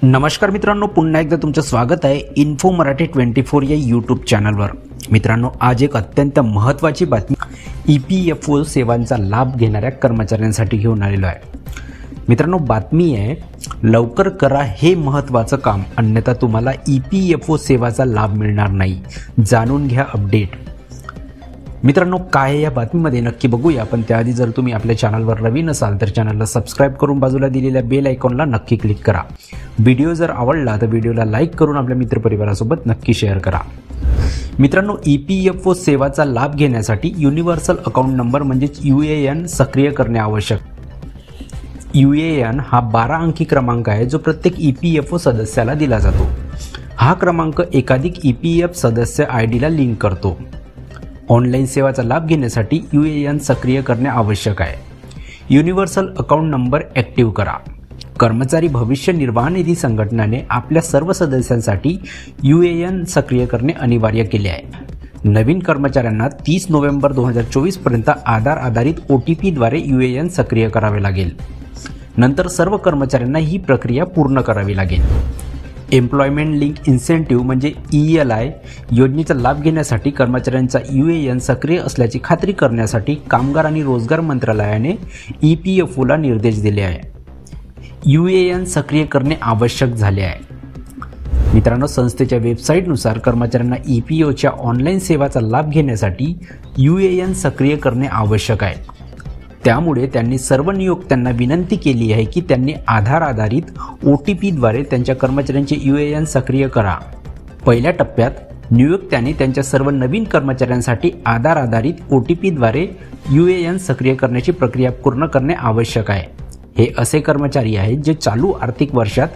नमस्कार मित्रांनो, पुन्हा एकदा तुमचं स्वागत आहे इन्फो मराठी 24 या यूट्यूब चॅनलवर। मित्रांनो, आज एक अत्यंत महत्त्वाची बातमी EPFO सेवांचा लाभ घेणाऱ्या कर्मचाऱ्यांसाठी घेऊन आलेलो आहे। मित्रांनो, बातमी आहे लवकर करा हे महत्त्वाचं काम, अन्यथा तुम्हाला EPFO सेवाचा लाभ मिळणार नाही। जाणून घ्या अपडेट। मित्रांनो, काय आहे या बातमीमध्ये नक्की बघूया, पण त्याआधी जर तुम्ही आपल्या चॅनलवर नवीन असाल तर चॅनलला सबस्क्राइब करून बाजूला दिलेल्या बेल आयकॉनला नक्की क्लिक करा। व्हिडिओ जर आवडला तर व्हिडिओला लाईक करून आपल्या मित्रपरिवारासोबत नक्की शेअर करा। मित्रांनो, EPFO सेवाचा लाभ घेण्यासाठी युनिव्हर्सल अकाउंट नंबर म्हणजेच UAN सक्रिय करणे आवश्यक। UAN हा 12 अंकी क्रमांक आहे जो प्रत्येक EPFO सदस्याला दिला जातो। हा क्रमांक एकाधिक EPF सदस्य ID ला लिंक करतो। ऑनलाईन सेवाचा लाभ घेण्यासाठी UAN सक्रिय करणे आवश्यक आहे। युनिव्हर्सल अकाउंट नंबर ॲक्टिव्ह करा। कर्मचारी भविष्य निर्वाह निधी संघटनेने आपल्या सर्व सदस्यांसाठी UAN सक्रिय करणे अनिवार्य केले आहे। नवीन कर्मचाऱ्यांना 30 नोव्हेंबर 2024 पर्यंत आधार आधारित OTP द्वारे UAN सक्रिय करावे लागेल। नंतर सर्व कर्मचाऱ्यांना ही प्रक्रिया पूर्ण करावी लागेल। एम्प्लॉयमेंट लिंक इन्सेंटिव्ह म्हणजे ELI योजनेचा लाभ घेण्यासाठी कर्मचाऱ्यांचा UAN सक्रिय असल्याची खात्री करण्यासाठी कामगार आणि रोजगार मंत्रालयाने EPFO ला निर्देश दिले आहे। UAN सक्रिय करणे आवश्यक झाले आहे। मित्रांनो, संस्थेच्या वेबसाईटनुसार कर्मचाऱ्यांना EPFOच्या ऑनलाईन सेवाचा लाभ घेण्यासाठी UAN सक्रिय करणे आवश्यक आहे। त्यामुळे त्यांनी सर्व नियोक्त्यांना विनंती केली आहे की त्यांनी आधार आधारित OTP द्वारे त्यांच्या कर्मचाऱ्यांचे UAN सक्रिय करा। पहिल्या टप्प्यात नियोक्त्यांनी त्यांच्या सर्व नवीन कर्मचाऱ्यांसाठी आधार आधारित OTP द्वारे UAN सक्रिय करण्याची प्रक्रिया पूर्ण करणे आवश्यक आहे। हे असे कर्मचारी आहेत जे चालू आर्थिक वर्षात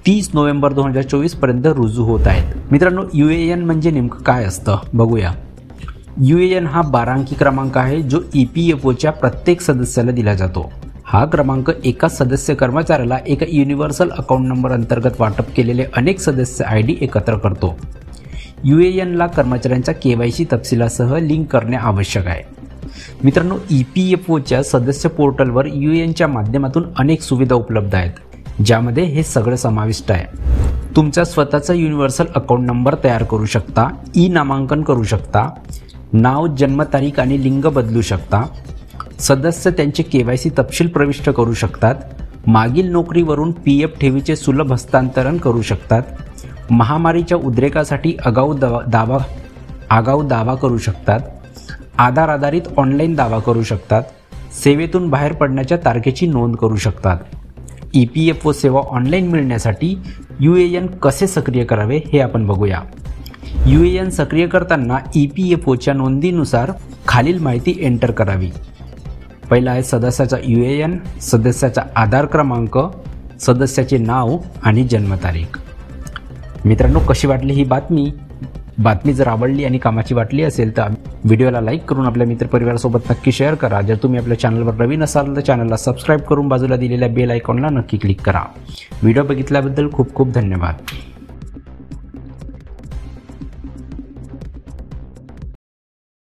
30 नोव्हेंबर 2024 पर्यंत रुजू होत आहेत। मित्रांनो, UAN म्हणजे नेमकं काय असतं बघूया। UAN हा 12 अंकी क्रमांक आहे जो EPFOच्या प्रत्येक सदस्याला दिला जातो। हा क्रमांक एका सदस्य कर्मचाऱ्याला एका युनिव्हर्सल अकाउंट नंबर अंतर्गत वाटप केलेले अनेक सदस्य ID एकत्र करतो। UAN ला कर्मचाऱ्यांच्या KYC तपशिलासह लिंक करणे आवश्यक आहे। मित्रांनो, EPFOच्या सदस्य पोर्टलवर UANच्या माध्यमातून अनेक सुविधा उपलब्ध आहेत, ज्यामध्ये हे सगळं समाविष्ट आहे। तुमचा स्वतःचा युनिव्हर्सल अकाउंट नंबर तयार करू शकता, नामांकन करू शकता, नाव, जन्मतारीख आणि लिंग बदलू शकता, सदस्य त्यांचे KYC तपशील प्रविष्ट करू शकतात, मागील नोकरीवरून PF ठेवीचे सुलभ हस्तांतरण करू शकतात, महामारीच्या उद्रेकासाठी आगाऊ दावा करू शकतात, आधार आधारित ऑनलाईन दावा करू शकतात, सेवेतून बाहेर पडण्याच्या तारखेची नोंद करू शकतात। EPFO सेवा ऑनलाईन मिळण्यासाठी UAN कसे सक्रिय करावे हे आपण बघूया। UAN सक्रिय करताना EPFOच्या नोंदीनुसार खालील माहिती एंटर करावी। पहिला आहे सदस्याचा UAN, सदस्याचा आधार क्रमांक, सदस्याचे नाव आणि जन्मतारीख। मित्रांनो, कशी वाटली ही बातमी जर आवडली आणि कामाची वाटली असेल तर व्हिडिओला लाईक करून आपल्या मित्रपरिवारासोबत नक्की शेअर करा। जर तुम्ही आपल्या चॅनलवर नवीन असाल तर चॅनलला सबस्क्राइब करून बाजूला दिलेल्या बेल आयकॉनला नक्की क्लिक करा। व्हिडिओ बघितल्याबद्दल खूप खूप धन्यवाद।